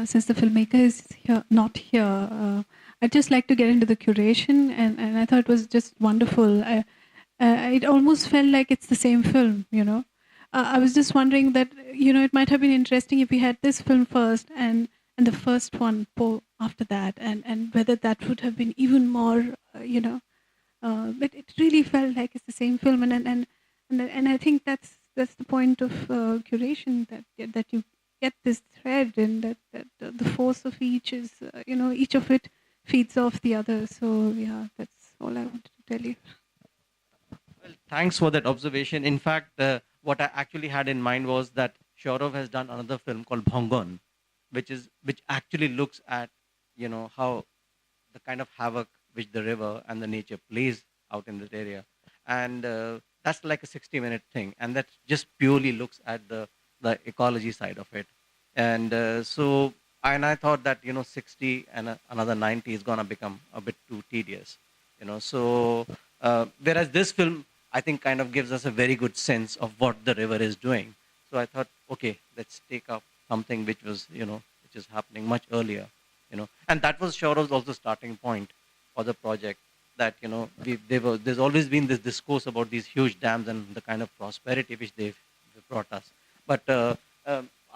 since the filmmaker is here, not here, I'd just like to get into the curation, and I thought it was just wonderful. It almost felt like it's the same film, you know. I was just wondering that, you know, it might have been interesting if we had this film first and the first one after that, and whether that would have been even more, you know. But it really felt like it's the same film, and I think that's the point of curation, that you get this thread, and that the force of each is, you know, each of it feeds off the other. So yeah, that's all I wanted to tell you. Well, thanks for that observation. In fact, what I actually had in mind was that Sourav has done another film called Bhangon, which actually looks at, you know, how the kind of havoc which the river and the nature plays out in that area, and that's like a 60-minute thing, and that just purely looks at the ecology side of it, and and I thought that, you know, 60 and another 90 is gonna become a bit too tedious, you know. So whereas this film, I think, kind of gives us a very good sense of what the river is doing. So I thought, okay, let's take up something which was, you know, which is happening much earlier, you know. And that was Shaurav's also starting point for the project, that, you know, there's always been this discourse about these huge dams and the kind of prosperity which they've brought us. But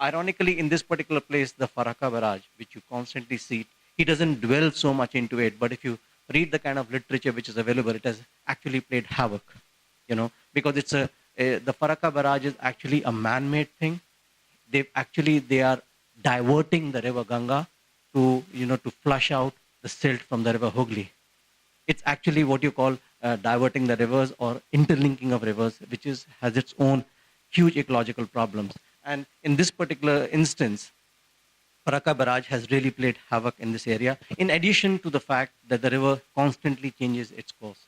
ironically, in this particular place, the Farakka Barrage, which you constantly see, he doesn't dwell so much into it. But if you read the kind of literature which is available, it has actually played havoc, you know, because the Farakka Barrage is actually a man-made thing. They are diverting the river Ganga to, you know, to flush out the silt from the river Hooghly. It's actually what you call diverting the rivers or interlinking of rivers, which has its own huge ecological problems. And in this particular instance, Farakka Barrage has really played havoc in this area, in addition to the fact that the river constantly changes its course.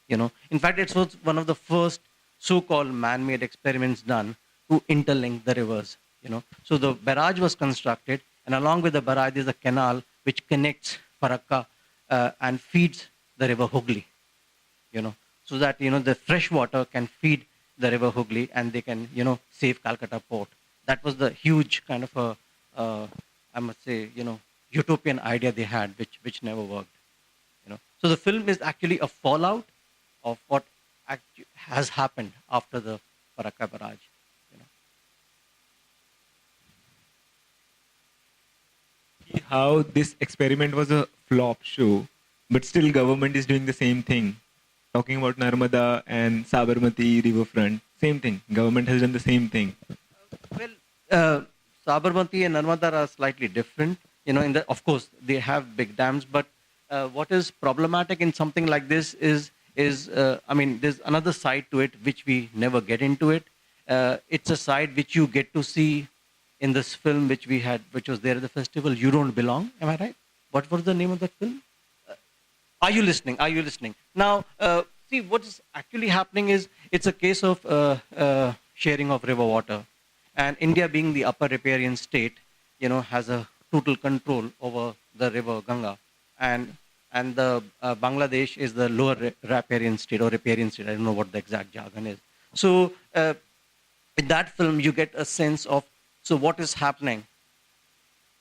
You know, in fact, it was one of the first so-called man-made experiments done to interlink the rivers. You know, so the barrage was constructed, and along with the barrage, there's a canal which connects Farakka and feeds the river Hooghly. You know, so that, you know, the fresh water can feed the river Hooghly, and they can, you know, save Calcutta port. That was the huge kind of I must say, you know, utopian idea they had, which never worked. You know, so the film is actually a fallout of what has happened after the Farakka Barrage. You know, how this experiment was a flop show, but still government is doing the same thing. Talking about Narmada and Sabarmati riverfront, same thing. Government has done the same thing. well, Sabarmati and Narmada are slightly different. You know, of course they have big dams, but what is problematic in something like this is I mean, there's another side to it which we never get into it. It's a side which you get to see in this film which was there at the festival. You Don't Belong. Am I right? What was the name of that film? Are you listening? Are you listening? Now, see, what is actually happening is it's a case of sharing of river water, and India, being the upper riparian state, you know, has a total control over the river Ganga, and the Bangladesh is the lower riparian state or riparian state. I don't know what the exact jargon is. So, in that film, you get a sense of what is happening,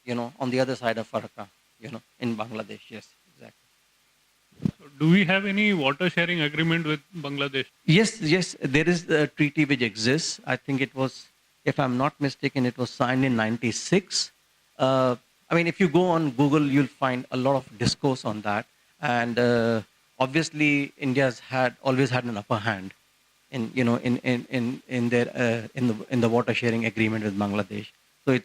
you know, on the other side of Farakka, you know, in Bangladesh. Yes, exactly. Do we have any water sharing agreement with Bangladesh? Yes, there is a treaty which exists. I think it was, if I'm not mistaken, it was signed in '96. I mean, if you go on Google, you'll find a lot of discourse on that. And obviously, India's always had an upper hand in, you know, in the water sharing agreement with Bangladesh. So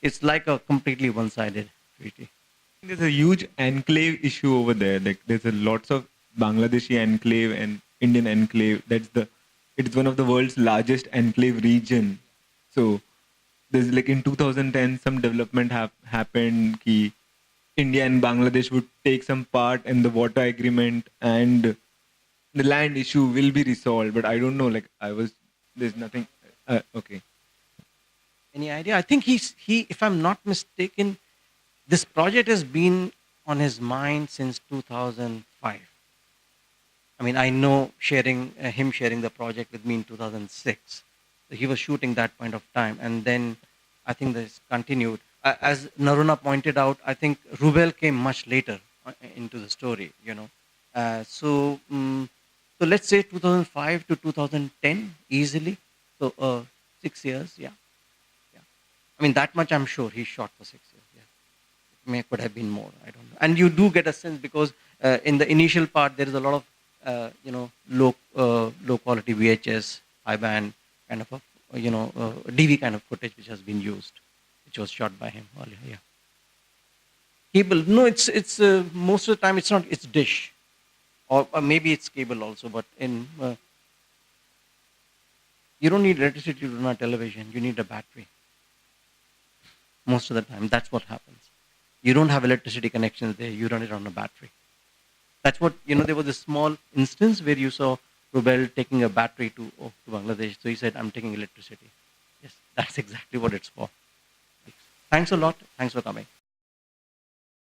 it's like a completely one-sided treaty. There's a huge enclave issue over there. Like there's a lots of Bangladeshi enclave and Indian enclave. It's one of the world's largest enclave region. So there's like in 2010 some development happened ki India and Bangladesh would take some part in the water agreement and the land issue will be resolved. But I don't know. Like there's nothing. Okay. Any idea? I think he, if I'm not mistaken, this project has been on his mind since 2005. I mean, I know him sharing the project with me in 2006. So he was shooting that point of time, and then I think this continued. as Naruna pointed out, I think Rubel came much later into the story, so let's say 2005 to 2010 easily. So 6 years, yeah. I mean, that much I'm sure he shot for 6 years. Yeah, could have been more. I don't know. And you do get a sense because in the initial part there is a lot of low quality VHS, high band kind of a DV kind of footage which has been used, which was shot by him earlier. Yeah. Cable? No, it's most of the time it's not. It's dish, or maybe it's cable also. But in you don't need electricity to run a television. You need a battery. Most of the time, that's what happens. You don't have electricity connections there. You run it on a battery. That's what there was a small instance where you saw Rubel taking a battery to Bangladesh. So he said, "I'm taking electricity." Yes, that's exactly what it's for. Thanks a lot. Thanks for coming.